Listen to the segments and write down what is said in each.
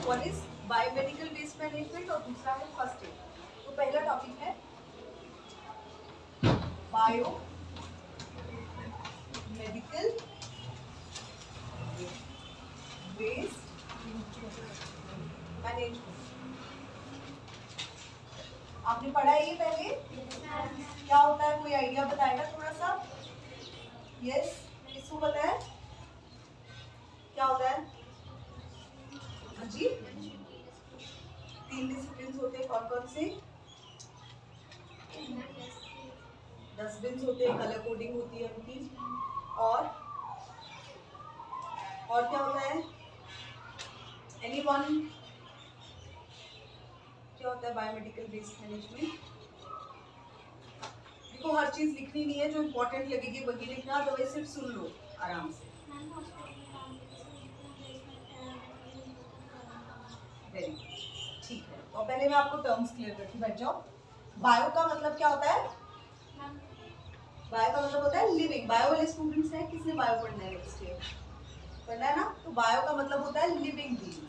One is biomedical waste management और दूसरा है फर्स्ट एड। तो पहला टॉपिक है बायो मेडिकल वेस्ट मैनेजमेंट। आपने पढ़ा है ये पहले? क्या होता है, कोई आइडिया बताएगा थोड़ा सा? यस, किसको पता है क्या होता है? जी, 3 डिसिप्लिन होते हैं, कौन कौन से? डस्टबिन होते हैं, कलर कोडिंग होती है उनकी, और क्या होता है? एनीवन? क्या होता है बायोमेडिकल वेस्ट मैनेजमेंट? देखो, हर चीज लिखनी नहीं है, जो इम्पोर्टेंट लगेगी वही लिखना, अदरवाइज सिर्फ सुन लो आराम से। वेरी ठीक है, और पहले मैं आपको टर्म्स क्लियर करती, बैठ जाओ। बायो का मतलब क्या होता है? बायो का मतलब होता है लिविंग। बायो वाले स्टूडेंट्स हैं, किसने बायो पढ़ना है नेक्स्ट ईयर? पढ़ना है ना? तो बायो का मतलब होता है लिविंग बीइंग्स।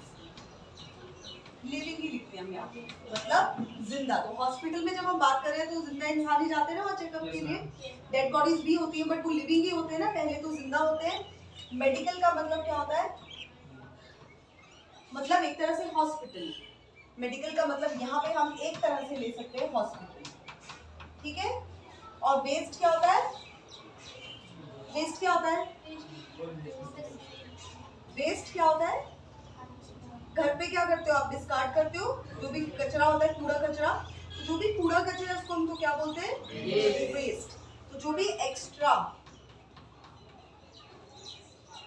लिविंग ही लिखते हैं हम यहाँ पे, मतलब जिंदा। तो हॉस्पिटल में जब हम बात कर रहे हैं तो जिंदा इंसान ही जाते हैं ना वहाँ चेकअप के लिए। डेड बॉडीज भी होती है बट वो लिविंग ही होते हैं ना, पहले तो जिंदा होते हैं। मेडिकल का मतलब क्या होता है? मतलब एक तरह से हॉस्पिटल। मेडिकल का मतलब यहाँ पे हम एक तरह से ले सकते हैं हॉस्पिटल, ठीक है। और वेस्ट क्या होता है? वेस्ट क्या होता है? वेस्ट क्या होता है? घर पे क्या करते हो आप? डिस्कार्ड करते हो, जो भी कचरा होता है, कूड़ा कचरा। तो जो भी कूड़ा कचरा है उसको हम तो क्या बोलते हैं? वेस्ट। तो जो भी एक्स्ट्रा,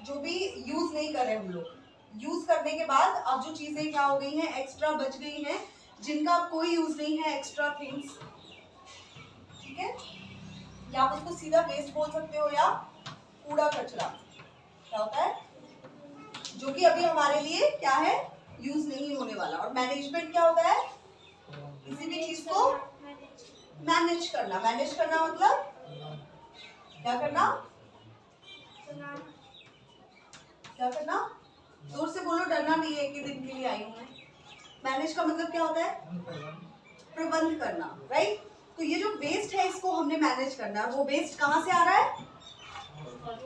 जो भी यूज नहीं कर रहे हम लोग, यूज करने के बाद अब जो चीजें क्या हो गई हैं, एक्स्ट्रा बच गई हैं, जिनका कोई यूज नहीं है, एक्स्ट्रा थिंग्स, ठीक है। या आप उसको सीधा वेस्ट बोल सकते हो या कूड़ा कचरा। क्या होता है? जो कि अभी हमारे लिए क्या है, यूज नहीं होने वाला। और मैनेजमेंट क्या होता है? किसी भी चीज को मैनेज करना। मैनेज करना मतलब क्या करना? क्या करना? जोर से बोलो, डरना नहीं है, एक ही दिन के लिए आई हूं मैं। मैनेज का मतलब क्या होता है? प्रबंध करना, राइट। तो ये जो वेस्ट है इसको हमने मैनेज करना है। वो वेस्ट कहाँ से आ रहा है?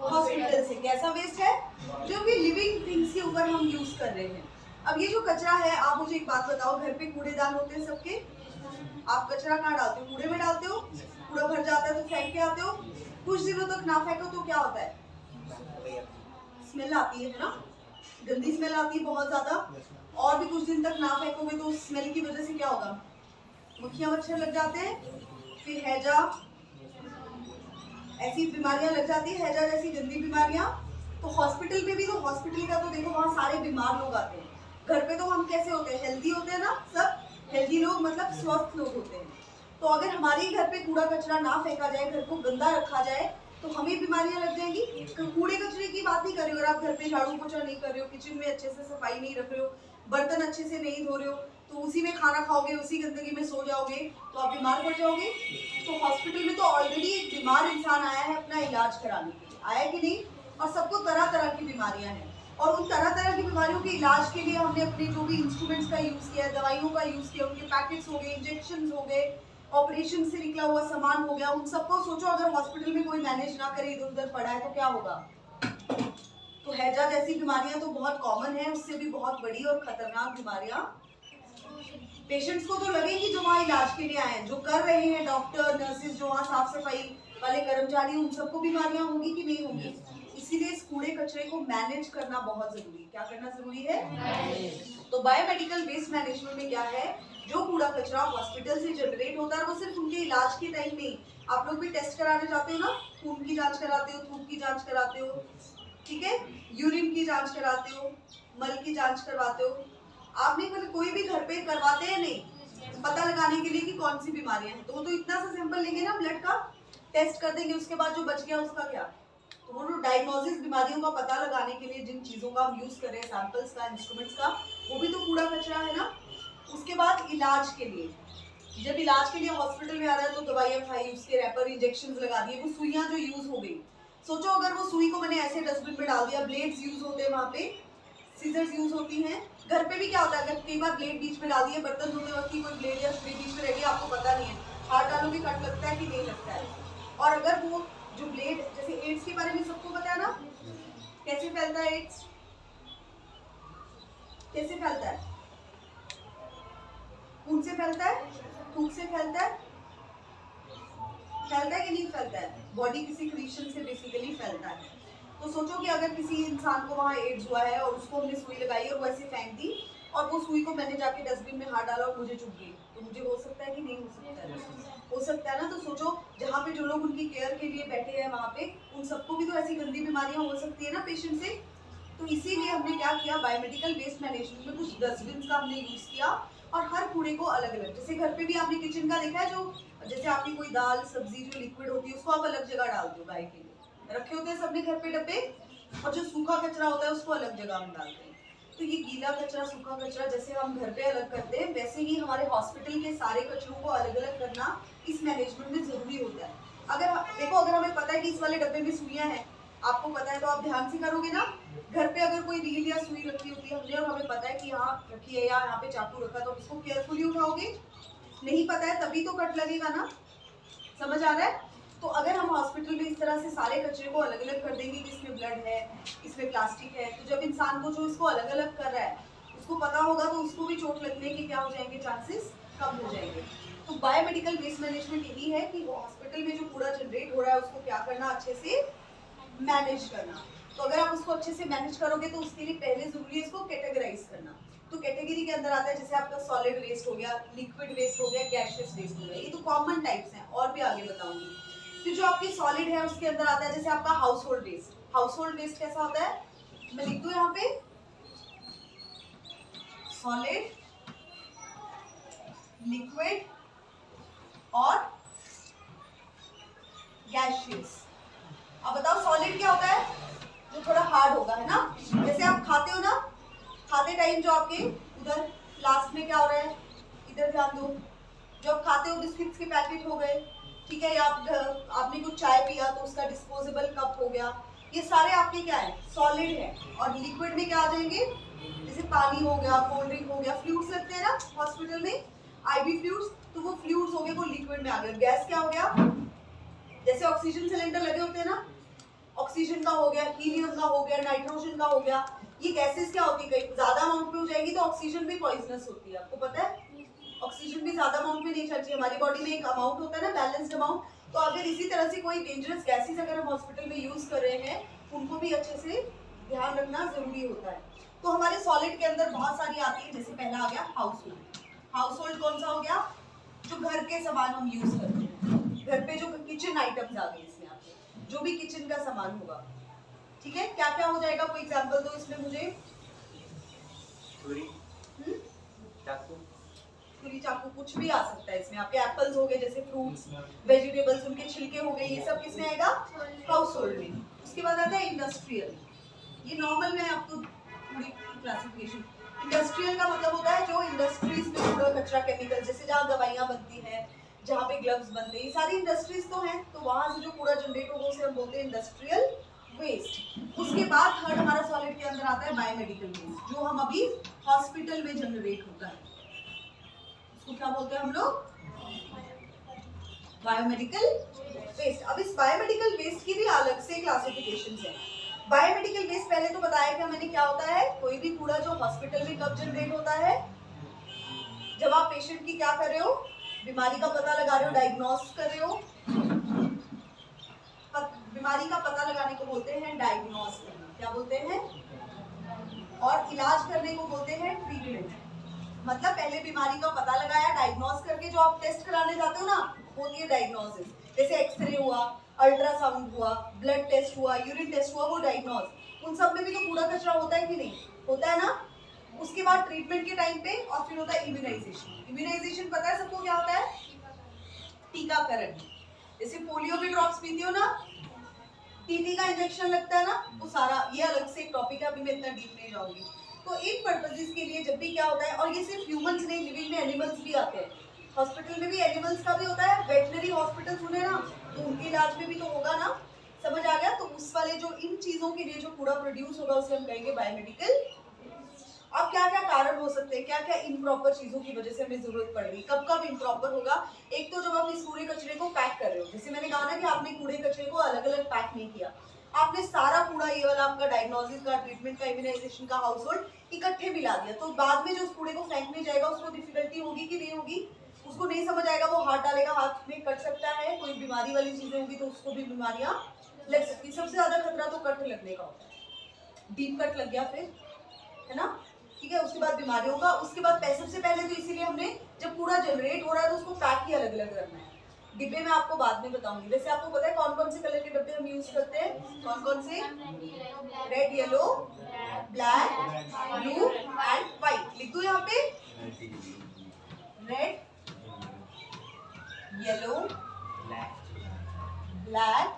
हॉस्पिटल से। कैसा वेस्ट है? जो भी लिविंग थिंग्स के ऊपर हम यूज कर रहे हैं। अब ये जो कचरा है, आप मुझे एक बात बताओ, घर पे कूड़ेदान होते हैं सबके, आप कचरा कहाँ डालते हो? कूड़े में डालते हो। कूड़ा भर जाता है तो फेंक के आते हो। कुछ दिनों तक ना फेंको तो क्या होता है? स्मेल आती है ना, गंदी स्मेल आती है बहुत ज्यादा। और भी कुछ दिन तक ना फेंकोगे तो स्मेल की वजह से क्या होगा? मक्खियां मच्छर लग जाते हैं, फिर हैजा, ऐसी बीमारियां लग जाती है, हैजा जैसी गंदी बीमारियां। तो हॉस्पिटल में भी, तो हॉस्पिटल का तो देखो वहाँ सारे बीमार लोग आते हैं। घर पे तो हम कैसे होते हैं? हेल्दी होते हैं ना, सब हेल्दी लोग, मतलब स्वस्थ लोग होते हैं। तो अगर हमारे घर पे कूड़ा कचरा ना फेंका जाए, घर को गंदा रखा जाए, तो हमें बीमारियां लग जाएंगी। तो कूड़े कचरे की बात नहीं कर रही हो, अगर आप घर पे झाड़ू पोछा नहीं कर रहे हो, किचन में अच्छे से सफाई नहीं रख रहे हो, बर्तन अच्छे से नहीं धो रहे हो, तो उसी में खाना खाओगे, उसी गंदगी में सो जाओगे, तो आप बीमार पड़ जाओगे। तो हॉस्पिटल में तो ऑलरेडी एक बीमार इंसान आया है अपना इलाज कराने के लिए, आया कि नहीं? और सबको तरह तरह की बीमारियां हैं, और उन तरह तरह की बीमारियों के इलाज के लिए हमने अपने जो भी इंस्ट्रूमेंट्स का यूज किया, दवाइयों का यूज किया, उनके पैकेट्स हो गए, इंजेक्शन हो गए, ऑपरेशन से निकला हुआ सामान हो गया, उन सबको सोचो अगर हॉस्पिटल में कोई मैनेज ना करे, इधर उधर पड़ा है तो क्या होगा? तो हैजा जैसी बीमारियां तो बहुत कॉमन है, उससे भी बहुत बड़ी और खतरनाक बीमारियां पेशेंट्स को तो लगेगी जो वहाँ इलाज के लिए आए हैं, जो कर रहे हैं डॉक्टर नर्सेज, जो वहाँ साफ सफाई वाले कर्मचारी, उन सबको बीमारियां होंगी कि नहीं होंगी? इसीलिए इस कूड़े कचरे को मैनेज करना बहुत जरूरी है। क्या करना जरूरी है? तो बायोमेडिकल वेस्ट मैनेजमेंट में क्या है, जो कूड़ा कचरा हॉस्पिटल से जनरेट होता है वो सिर्फ उनके इलाज के टाइम नहीं, आप लोग भी टेस्ट कराने जाते हो ना, खून की जांच कराते हो, थूक की जांच कराते हो, ठीक है, यूरिन की जांच कराते हो, मल की जांच करवाते हो। आप नहीं, मतलब कोई भी घर पे करवाते हैं नहीं, पता लगाने के लिए कि कौन सी बीमारियां हैं। तो वो तो इतना सा सैंपल लेंगे ना, ब्लड का टेस्ट कर देंगे, उसके बाद जो बच गया उसका क्या? तो वो जो डायग्नोसिस, बीमारियों का पता लगाने के लिए जिन चीजों का हम यूज कर रहे हैं, सैंपल्स का, इंस्ट्रूमेंट्स का, वो भी तो कूड़ा कचरा है ना। उसके बाद इलाज के लिए, जब इलाज के लिए हॉस्पिटल में आ रहा है तो दवाइयाँ खाई, उसके रैपर इंजेक्शन लगा दिए, वो सुइयां जो यूज हो गई, सोचो अगर वो सुई को मैंने ऐसे डस्टबिन में डाल दिया, ब्लेड्स यूज होते हैं वहाँ पे, सीजर्स यूज होती हैं, घर पे भी क्या होता है, अगर कई बार ब्लेड बीच में डाल दिए, बर्तन धोते वक्त की कोई ब्लेड या छुरी बीच में रह गई, आपको पता नहीं है, हाथ डालोगे कट लगता है कि नहीं लगता है। और अगर वो जो ब्लेड, जैसे एड्स के बारे में सबको पता है ना, कैसे फैलता है एड्स, कैसे फैलता है, खून से फैलता है, थूक से फैलता है, फैलता है कि नहीं फैलता है, बॉडी की सिक्रीशन से बेसिकली फैलता है। तो सोचो कि अगर किसी इंसान को वहाँ एड्स हुआ है और उसको हमने सुई लगाई और वो ऐसे फेंक दी और वो सुई को मैंने जाके डस्टबिन में हाथ डाला और मुझे चुभ गई, तो मुझे हो सकता है कि नहीं हो सकता है, हो सकता है ना। तो सोचो जहाँ पे जो लोग उनकी केयर के लिए बैठे हैं वहाँ पे उन सबको भी तो ऐसी गंदी बीमारियाँ हो सकती है ना पेशेंट से। तो इसीलिए हमने क्या किया, बायोमेडिकल वेस्ट मैनेजमेंट में कुछ डस्टबिन का हमने यूज किया और हर कूड़े को अलग अलग, जैसे घर पे भी आपने किचन का देखा है, जो जैसे आपकी कोई दाल सब्जी जो लिक्विड होती है उसको आप अलग जगह डाल दो, गाय के लिए रखे होते हैं सबने घर पे डब्बे, और जो सूखा कचरा होता है उसको अलग जगह हम डालते हैं। तो ये गीला कचरा सूखा कचरा जैसे हम घर पे अलग करते हैं, वैसे ही हमारे हॉस्पिटल के सारे कचरों को अलग अलग करना इस मैनेजमेंट में जरूरी होता है। अगर देखो, अगर हमें पता है कि इस वाले डब्बे में सुइयां हैं, आपको पता है तो आप ध्यान से करोगे ना। घर पे अगर कोई रील या सुई रखी होती है हमने और हमें पता है कि यहाँ रखी है या यहाँ पे चाकू रखा, तो इसको केयरफुली उठाओगे। नहीं पता है तभी तो कट लगेगा ना, समझ आ रहा है। तो अगर हम हॉस्पिटल में इस तरह से सारे कचरे को अलग अलग कर देंगे कि इसमें ब्लड है, इसमें प्लास्टिक है, तो जब इंसान को जो इसको अलग अलग कर रहा है उसको पता होगा तो उसको भी चोट लगने के क्या हो जाएंगे, चांसेस कम हो जाएंगे। तो बायोमेडिकल वेस्ट मैनेजमेंट यही है कि हॉस्पिटल में जो कूड़ा जनरेट हो रहा है उसको क्या करना, अच्छे से मैनेज करना। तो अगर आप उसको अच्छे से मैनेज करोगे तो उसके लिए पहले जरूरी है इसको कैटेगराइज करना। तो कैटेगरी के अंदर आता है जैसे आपका सॉलिड वेस्ट हो गया, लिक्विड वेस्ट हो गया, गैसियस वेस्ट हो गया, ये तो कॉमन टाइप्स हैं और भी आगे बताऊंगी। फिर जो आपकी सॉलिड है उसके अंदर आता है जैसे आपका household waste. Household waste कैसा होता है, मैं लिख दूं यहाँ पे, सॉलिड, लिक्विड और गैसियस। अब बताओ सॉलिड क्या होता है, जो थोड़ा हार्ड होगा, है ना। जैसे आप खाते हो ना, खाते टाइम जो आपके उधर लास्ट में क्या हो रहा है, इधर ध्यान दो, जब खाते हो बिस्किट्स के पैकेट हो गए, ठीक है, या आपने कुछ चाय पिया तो उसका डिस्पोजेबल कप हो गया, ये सारे आपके क्या है, सॉलिड है। और लिक्विड में क्या आ जाएंगे, जैसे पानी हो गया, कोल्ड ड्रिंक हो गया, फ्लूइड्स लगते हैं ना हॉस्पिटल में, आईवी फ्लूइड्स, तो वो फ्लूइड्स हो गए, वो लिक्विड में आ गया। गैस क्या हो गया, जैसे ऑक्सीजन सिलेंडर लगे होते हैं ना, ऑक्सीजन का हो गया, हीलियम का हो गया, नाइट्रोजन का हो गया, ये गैसेस क्या होती है, कहीं ज्यादा अमाउंट में हो जाएगी तो ऑक्सीजन भी पॉइजनस होती है, आपको पता है। ऑक्सीजन भी ज्यादा अमाउंट में नहीं चलती, हमारी बॉडी में एक अमाउंट होता है ना, बैलेंस्ड अमाउंट। तो अगर इसी तरह से कोई डेंजरस गैसेस अगर हम हॉस्पिटल में यूज कर रहे हैं, उनको भी अच्छे से ध्यान रखना जरूरी होता है। तो हमारे सॉलिड के अंदर बहुत सारी आती है, जैसे पहला आ गया हाउस होल्ड। हाउस होल्ड कौन सा हो गया, जो घर के सामान हम यूज करते हैं, घर पे जो किचन आइटम्स आ गए, इसमें आपके जो भी किचन का सामान होगा, ठीक है। क्या क्या हो जाएगा, कोई एग्जांपल दो इसमें मुझे। छुरी, चाकू, कुछ भी आ सकता है इसमें। आपके एप्पल्स हो गए, जैसे फ्रूट्स, वेजिटेबल्स, उनके छिलके हो गए, ये सब किसमें आएगा, हाउस होल्ड में। उसके बाद आता है इंडस्ट्रियल, ये नॉर्मल में आपको पूरी क्लासिफिकेशन। इंडस्ट्रियल का मतलब होता है जो इंडस्ट्रीज में कूड़ा कचरा, केमिकल, जैसे जहाँ दवाइयाँ बनती हैं, जहाँ पे ग्लव्स बनते हैं, ये सारी इंडस्ट्रीज तो हैं, तो वहां से जो कूड़ा जनरेट होगा उसे हम बोलते हैं इंडस्ट्रियल वेस्ट। उसके बाद थर्ड हमारा सॉलिड के अंदर आता है बायोमेडिकल वेस्ट, जो हम अभी हॉस्पिटल में जनरेट होता है, उसको क्या बोलते हैं हम लोग, बायोमेडिकल वेस्ट। अब इस बायोमेडिकल वेस्ट की भी अलग से क्लासिफिकेशंस हैं। बायोमेडिकल वेस्ट पहले तो बताया क्या मैंने, क्या होता है, कोई भी कूड़ा जो हॉस्पिटल में कब जनरेट होता है, जब आप पेशेंट की क्या कर रहे हो, बीमारी का पता लगा रहे हो, डायग्नोस कर रहे हो। बीमारी का पता लगाने को बोलते हैं डायग्नोस करना, क्या बोलते हैं, और इलाज करने को बोलते हैं ट्रीटमेंट। मतलब पहले बीमारी का पता लगाया, डायग्नोस करके जो आप टेस्ट कराने जाते हो ना, होती है डायग्नोसिस। जैसे एक्सरे हुआ, अल्ट्रासाउंड हुआ, ब्लड टेस्ट हुआ, यूरिन टेस्ट हुआ, वो डायग्नोस। उन सब में भी तो कूड़ा कचरा होता है कि नहीं, होता है ना। उसके बाद ट्रीटमेंट के टाइम पे, और फिर होता है इम्यूनाइजेशन। इम्यूनाइजेशन पता है सबको क्या होता है, टीकाकरण। जैसे पोलियो के ड्रॉप्स पीते हो ना, टीटी का इंजेक्शन लगता है ना, वो सारा ये अलग से एक टॉपिक है, अभी मैं इतना डीप नहीं जाऊंगी। तो इन पर्पसेस के लिए जब भी क्या होता है, और ये सिर्फ ह्यूमंस नहीं, लिविंग में एनिमल्स भी आते हैं। हॉस्पिटल में भी एनिमल्स का भी होता है, वेटनरी हॉस्पिटल सुने ना, तो उनके इलाज में भी तो होगा ना, समझ आ गया। तो उस वाले जो इन चीजों के लिए जो कूड़ा प्रोड्यूस होगा उसे हम कहेंगे बायोमेडिकल। अब क्या क्या कारण हो सकते हैं, क्या क्या इम्प्रॉपर चीजों की वजह से हमें जरूरत पड़ रही, कब कब इम्प्रॉपर होगा। एक तो जब आप इस कूड़े कचरे को पैक कर रहे हो, जैसे मैंने कहा ना कि आपने कूड़े कचरे को अलग अलग पैक नहीं किया, आपने सारा कूड़ा ये वाला आपका डायग्नोसिस का, ट्रीटमेंट का, इम्यूनाइजेशन का, हाउस होल्ड इकट्ठे मिला दिया, तो बाद में जो उस कूड़े को फेंकने जाएगा उसको डिफिकल्टी होगी कि नहीं होगी, उसको नहीं समझ आएगा, वो हाथ डालेगा, हाथ में कट सकता है, कोई बीमारी वाली चीजें होगी तो उसको भी बीमारियां लग सकती है। सबसे ज्यादा खतरा तो कट लगने का होता है, डीप कट लग गया फिर, है ना, ठीक है, उसके बाद बीमारियों का, उसके बाद सबसे पहले तो इसीलिए हमने जब कूड़ा जनरेट हो रहा है तो उसको पैक ही अलग अलग रखना है। डिब्बे में आपको बाद में बताऊंगी। वैसे आपको पता है कौन कौन से कलर के डब्बे हम यूज करते हैं, कौन कौन से, red, yellow, black, blue and white. लिख दो यहाँ पे, red, yellow, black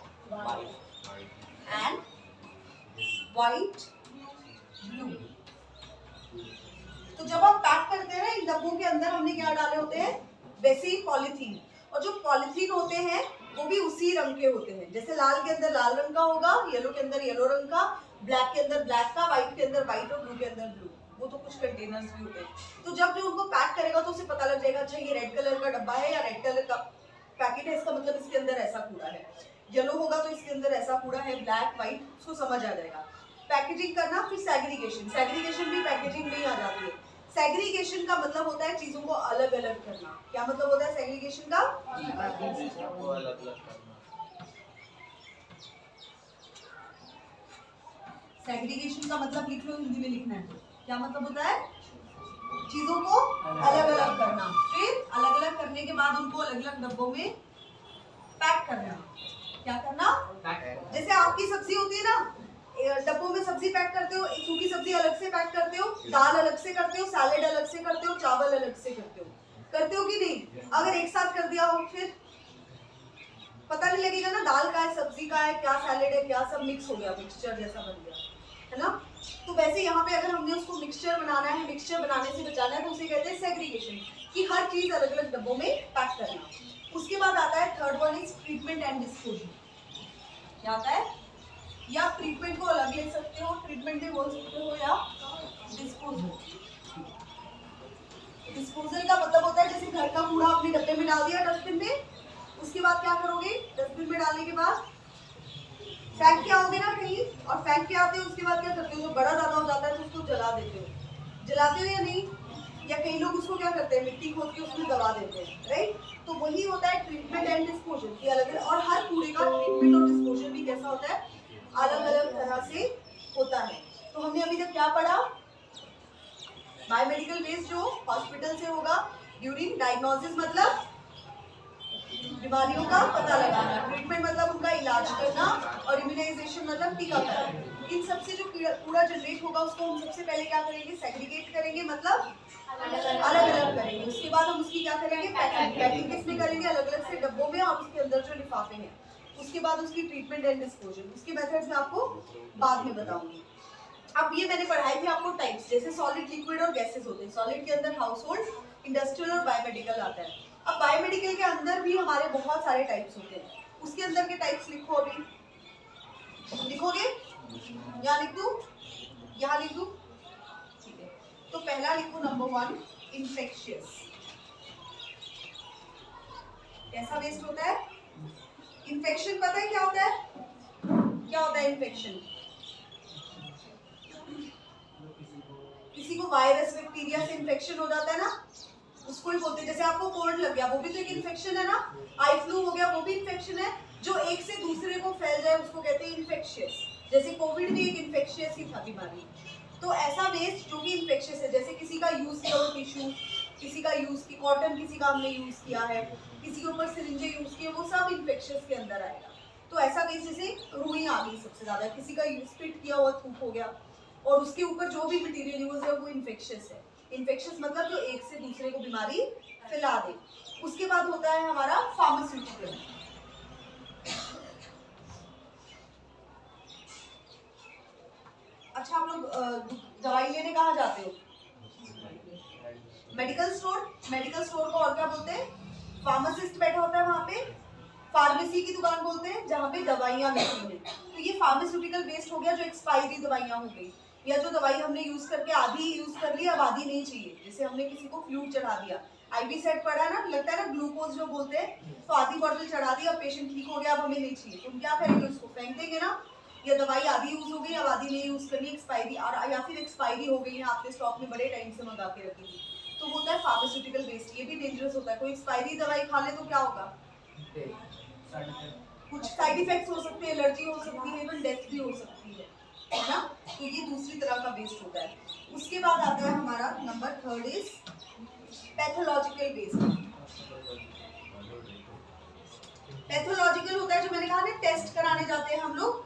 and white, blue. तो जब आप पैक करते हैं ना, इन डब्बों के अंदर हमने क्या डाले होते हैं, वैसे ही पॉलीथीन, और जो पॉलीथीन होते हैं वो भी उसी रंग के होते हैं, जैसे लाल के अंदर लाल रंग का होगा, येलो के अंदर येलो रंग का, ब्लैक के अंदर ब्लैक का, व्हाइट के अंदर व्हाइट और ब्लू के अंदर ब्लू। वो तो कुछ कंटेनर्स भी होते हैं। तो जब जो उनको पैक करेगा तो उसे पता लग जाएगा, अच्छा ये रेड कलर का डब्बा है या रेड कलर का पैकेट है, इसका मतलब इसके अंदर ऐसा कूड़ा है। येलो होगा तो इसके अंदर ऐसा कूड़ा है, ब्लैक, व्हाइट, उसको समझ आ जाएगा। पैकेजिंग करना, फिर सेग्रीगेशन, सेग्रीगेशन भी पैकेजिंग में ही आ जाती है। सेग्रीगेशन का मतलब होता है चीजों को अलग अलग करना। क्या मतलब होता है सेग्रीगेशन का, सेग्रीगेशन का मतलब लिख लो, हिंदी में लिखना है, क्या मतलब होता है, चीजों को अलग अलग करना, फिर अलग अलग करने के बाद उनको अलग अलग डब्बों में पैक करना। क्या करना, जैसे आपकी सब्जी होती है ना, डब्बों में सब्जी पैक करते हो, एक सूखी सब्जी अलग से पैक करते हो, दाल अलग से करते हो, सैलेड अलग से करते हो, चावल अलग से करते हो कि नहीं। अगर एक साथ कर दिया हो फिर पता नहीं लगेगा ना, दाल का है, सब्जी का है, क्या सैलेड है, क्या सब मिक्स हो गया, मिक्सचर जैसा बन गया, है ना। तो वैसे यहाँ पे अगर हमने उसको मिक्सचर बनाना है, मिक्सचर बनाने से बचाना है, तो उसे कहते हैं सेग्रीगेशन, कि हर चीज अलग अलग डब्बों में पैक करना। उसके बाद आता है third one is treatment and disposal. क्या आता है, या आप ट्रीटमेंट को अलग ले सकते हो, ट्रीटमेंट भी बोल सकते हो, या डिस्पोजल। डिस्पोजल का मतलब होता है जैसे घर का कूड़ा अपने डब्बे में डाल दिया डस्टबिन में, उसके बाद क्या करोगे, डस्टबिन में डालने के बाद फेंक के आओगे ना कहीं, और फेंक के आते हो उसके बाद क्या करते हो, जो बड़ा ज्यादा हो जाता है तो उसको जला देते हो, जलाते हो या नहीं, या कई लोग उसको क्या करते हैं, मिट्टी खोद के उसमें दबा देते हैं, राइट। तो वही होता है ट्रीटमेंट एंड डिस्पोजल की अलग अलग, और हर कूड़े का ट्रीटमेंट और डिस्पोजल भी कैसा होता है, अलग अलग तरह से होता है। तो हमने अभी तक क्या पढ़ा, बायोमेडिकल वेस्ट जो हॉस्पिटल से होगा ड्यूरिंग डायग्नोसिस मतलब बीमारियों का पता लगाना, ट्रीटमेंट मतलब उनका इलाज करना, और इम्यूनाइजेशन मतलब टीकाकरण। इन सबसे जो कूड़ा जनरेट होगा उसको हम सबसे पहले क्या करेंगे, सेग्रीगेट करेंगे, मतलब अलग अलग करेंगे। उसके बाद हम उसकी क्या करेंगे, पैकिंग किसमें करेंगे, अलग अलग से डब्बों में, और उसके अंदर जो लिफाफे हैं, उसके बाद उसकी ट्रीटमेंट एंड डिस्पोजल, उसके मेथड्स में आपको बाद में बताऊंगी। अब ये मैंने पढ़ाए थे आपको टाइप्स, जैसे सॉलिड, लिक्विड और गैसेस होते हैं। सॉलिड के अंदर हाउस होल्ड, इंडस्ट्रियल और बायोमेडिकल आता है। अब बायोमेडिकल के अंदर भी हमारे बहुत सारे टाइप्स होते हैं, उसके अंदर के टाइप्स लिखो, अभी लिखोगे, यहाँ लिख दूं, यहाँ लिख दूं, ठीक है। तो पहला लिखो, नंबर 1 इन्फेक्शियस। कैसा वेस्ट होता है, इन्फेक्शन पता है क्या होता है, क्या होता है इन्फेक्शन, किसी को वायरस बैक्टीरिया से इन्फेक्शन हो जाता है ना, उसको ही बोलते हैं। जैसे आपको कोल्ड लग गया, वो भी तो एक इन्फेक्शन है ना, आई फ्लू हो गया, वो भी इन्फेक्शन है। जो एक से दूसरे को फैल जाए उसको कहते हैं इन्फेक्शियस। जैसे कोविड भी एक इन्फेक्शियस ही था बीमारी। तो ऐसा वेस्ट जो कि इन्फेक्शियस है, जैसे किसी का यूज किया हुआ टिश्यू, किसी का यूज की कॉटन, किसी का हमने यूज किया है, किसी के ऊपर सिरिंजे यूज किए, वो सब इन्फेक्शियस के अंदर आएगा। तो ऐसा वेस्ट जैसे रुई आ गई सबसे ज्यादा, किसी का स्पिट किया हुआ थूक हो गया, और उसके ऊपर जो भी मटेरियल यूज है वो इन्फेक्शियस है। इन्फेक्शियस मतलब जो एक से दूसरे को बीमारी फैला दे। उसके बाद होता है हमारा फार्मास्यूटिकल। अच्छा, आप लोग दवाई लेने कहाँ जाते हो, मेडिकल स्टोर। मेडिकल स्टोर को और क्या बोलते हैं, फार्मासिस्ट बैठा होता है वहां पे, फार्मेसी की दुकान बोलते हैं जहाँ पे दवाइयाँ मिलती हैं। तो ये फार्मास्यूटिकल वेस्ट हो गया, जो एक्सपायरी दवाइयाँ हो गई, या जो दवाई हमने यूज करके आधी यूज कर ली अब आधी नहीं चाहिए, जैसे हमने किसी को फ्लूइड चढ़ा दिया, आईवी सेट पड़ा है ना, लगता है ना ग्लूकोज जो बोलते हैं, तो आधी बॉटल चढ़ा दी, अब पेशेंट ठीक हो गया, अब हमें नहीं चाहिए, तो हम क्या करेंगे, उसको फेंक देंगे ना, या दवाई आधी यूज हो गई अब आधी नहीं यूज करनी, एक्सपायरी, और या फिर एक्सपायरी हो गई है, आपके स्टॉक में बड़े टाइम से मंगा के रखी थी, तो होता है फार्मास्यूटिकल वेस्ट, ये भी डेंजरस होता है। कोई एक्सपायरी दवाई खा ले तो क्या होगा, कुछ साइड इफेक्ट्स हो सकते हैं, एलर्जी हो सकती है, इवन डेथ भी हो सकती है ना, तो ये दूसरी तरह का वेस्ट होता है। उसके बाद आता है हमारा number 3 is pathological waste. Pathological होता है जो मैंने कहा ना, टेस्ट कराने जाते हैं हम लोग,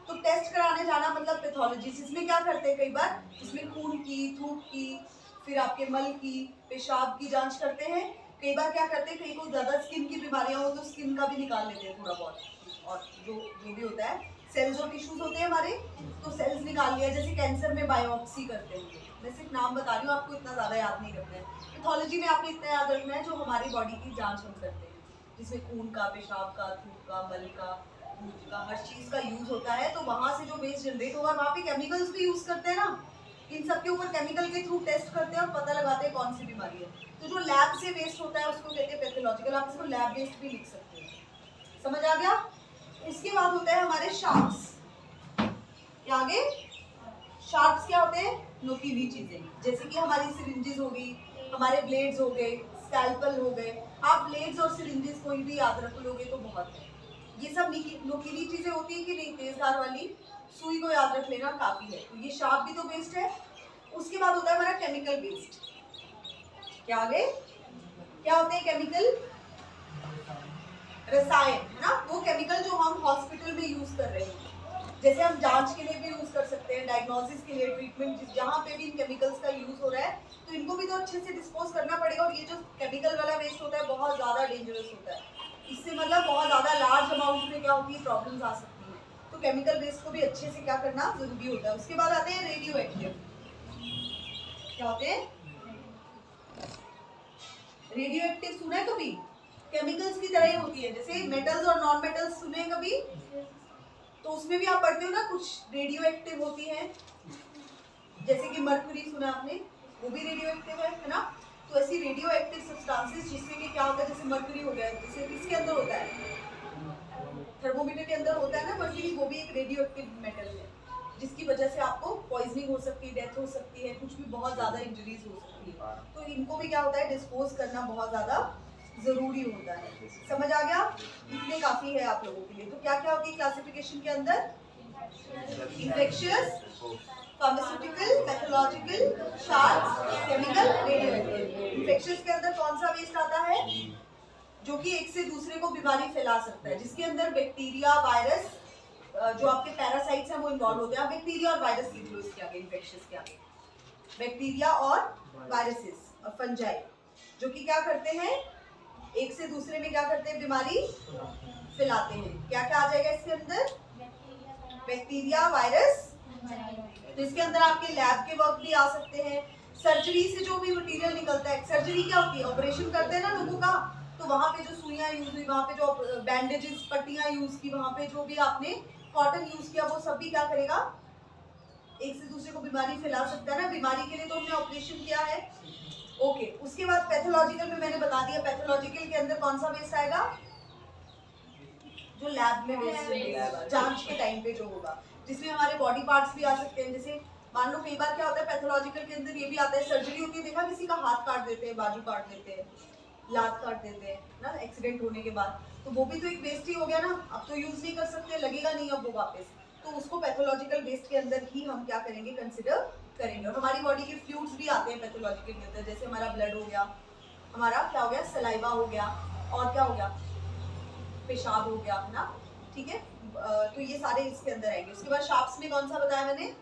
तो टेस्ट कराने जाना मतलब पैथोलॉजी, इसमें क्या करते हैं, कई बार इसमें खून की, थूक की, फिर आपके मल की, पेशाब की जांच करते हैं, कई बार क्या करते हैं, कहीं को ज्यादा स्किन की बीमारियां हो तो स्किन का भी निकाल लेते हैं थोड़ा बहुत, और जो भी होता है सेल्स और टिश्यूज होते हैं हमारे, तो सेल्स निकाल लिया, जैसे कैंसर में बायोप्सी करते हैं, मैं सिर्फ नाम बता रही हूँ, आपको इतना ज्यादा याद नहीं रखना है। पैथोलॉजी में आपने इतना याद रखना है जो हमारी बॉडी की जांच हम करते हैं, जिसमें खून का, पेशाब का, थूक का, मल का, दूध का, हर चीज का यूज होता है, तो वहां से जो वेस्ट जनरेट होगा, वहाँ पे केमिकल्स भी यूज करते हैं ना, इन सब के ऊपर केमिकल के थ्रू टेस्ट करते हैं और पता लगाते हैं कौन सी बीमारी है, तो जो लैब से वेस्ट होता है उसको कहते हैं पैथोलॉजिकल, आप इसको लैब वेस्ट भी लिख सकते हैं, समझ आ गया। उसके बाद होता है हमारे शार्प्स, आगे शार्प्स क्या होते हैं, नुकीली चीजें, जैसे कि हमारी सिरिंजेस हो गई, हमारे ब्लेड्स हो गए, स्कैल्पल हो गए, आप ब्लेड्स और सिरिंजेस कोई भी याद रख लोगे तो बहुत है, ये सब नुकीली चीजें होती है कि नहीं, तेजधार वाली सुई को याद रख लेना काफी है, तो ये शार्प भी तो वेस्ट है। उसके बाद होता है हमारा केमिकल वेस्ट, क्या आगे क्या होते हैं केमिकल, रसायन, है ना, वो केमिकल जो हम हॉस्पिटल में यूज कर रहे हैं, जैसे हम जांच के लिए भी यूज कर सकते हैं, डायग्नोसिस के लिए, ट्रीटमेंट, जहाँ पे भी इन केमिकल्स का यूज हो रहा है, तो इनको भी तो अच्छे से डिस्पोज करना पड़ेगा, और ये जो केमिकल वाला वेस्ट होता है बहुत ज्यादा डेंजरस होता है, इससे मतलब बहुत ज्यादा लार्ज अमाउंट में क्या होती है, प्रॉब्लम्स आ सकती है, तो केमिकल वेस्ट को भी अच्छे से क्या करना जरूरी होता है। उसके बाद आते हैं रेडियो एक्टिव, क्या होते हैं, रेडियो एक्टिव सुना है कभी, केमिकल्स की तरह ही होती है, जैसे मेटल्स और नॉन मेटल्स सुने कभी, तो उसमें भी आप पढ़ते हो ना, कुछ रेडियो एक्टिव होती है, जैसे कि मर्क्यूरी सुना आपने, वो भी रेडियो एक्टिव है ना, तो ऐसी रेडियो एक्टिव सब्सटेंसेस जिससे कि क्या होता है, जैसे मर्क्यूरी हो गया, जैसे इसके अंदर होता है, थर्मोमीटर के अंदर होता है ना मर्क्यूरी, वो भी एक रेडियो एक्टिव मेटल है, जिसकी वजह से आपको पॉइजनिंग हो सकती है, डेथ हो सकती है, कुछ भी बहुत ज्यादा इंजरीज हो सकती है, तो इनको भी क्या होता है, डिस्पोज करना बहुत ज्यादा जरूरी होता है, समझ आ गया, इतने काफी है आप लोगों के लिए। तो क्या क्या होती है क्लासिफिकेशन के अंदर, infectious, pharmaceutical, pathological, sharps, chemical, radioactive. Infectious के अंदर कौन सा वेस्ट आता है, जो कि एक से दूसरे को बीमारी फैला सकता है, जिसके अंदर बैक्टीरिया, वायरस, जो आपके पैरासाइट्स हैं वो इन्वॉल्व होते हैं, बैक्टीरिया और वायरस लिख लो इसके आगे, इन्फेक्शियस के आगे, बैक्टीरिया और वायरसेस और फंजाई, जो कि क्या करते हैं, एक से दूसरे में क्या करते हैं, बीमारी फैलाते हैं। क्या क्या आ जाएगा इसके अंदर, बैक्टीरिया, वायरस, तो इसके अंदर आपके लैब के वर्क भी आ सकते हैं, सर्जरी से जो भी मटेरियल निकलता है, सर्जरी क्या होती है, ऑपरेशन करते हैं ना लोगों का, तो वहाँ पे जो सुइयां यूज हुई, वहाँ पे जो बैंडेजेस, पट्टियां यूज की, वहाँ पे जो भी आपने कॉटन यूज किया, वो सब भी क्या करेगा, एक से दूसरे को बीमारी फैला सकता है ना, बीमारी के लिए तो हमने ऑपरेशन किया है। ओके, उसके बाद पैथोलॉजिकल में मैंने बता दिया, पैथोलॉजिकल के अंदर कौन सा वेस्ट आएगा, जो लैब में वेस्ट जांच के टाइम पे जो होगा, जिसमें हमारे बॉडी पार्ट्स भी आ सकते हैं, जैसे मान लो कई बार क्या होता है पैथोलॉजिकल के अंदर ये भी आता है, सर्जरी होती है, देखा किसी का हाथ काट देते हैं, बाजू काट देते हैं, लात काट देते हैं ना एक्सीडेंट होने के बाद, तो वो भी तो एक वेस्ट ही हो गया ना, अब तो यूज नहीं कर सकते, लगेगा नहीं अब वो वापस, तो उसको पैथोलॉजिकल वेस्ट के अंदर ही हम क्या करेंगे, कंसिडर करेंगे। और हमारी बॉडी के फ्लूइड्स भी आते हैं पैथोलॉजिकल के अंदर, जैसे हमारा ब्लड हो गया, हमारा क्या हो गया, सलाइवा हो गया, और क्या हो गया, पेशाब हो गया, है ना, ठीक है, तो ये सारे इसके अंदर आएंगे। उसके बाद शार्प्स में कौन सा बताया मैंने,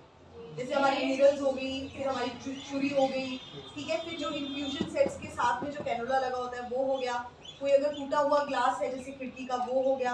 जैसे हमारी नीडल्स हो गई, फिर हमारी छुरी हो गई, ठीक है, फिर जो इन्फ्यूजन सेट्स के साथ में जो कैनुला लगा होता है वो हो गया, कोई अगर टूटा हुआ ग्लास है जैसे खिड़की का वो हो गया,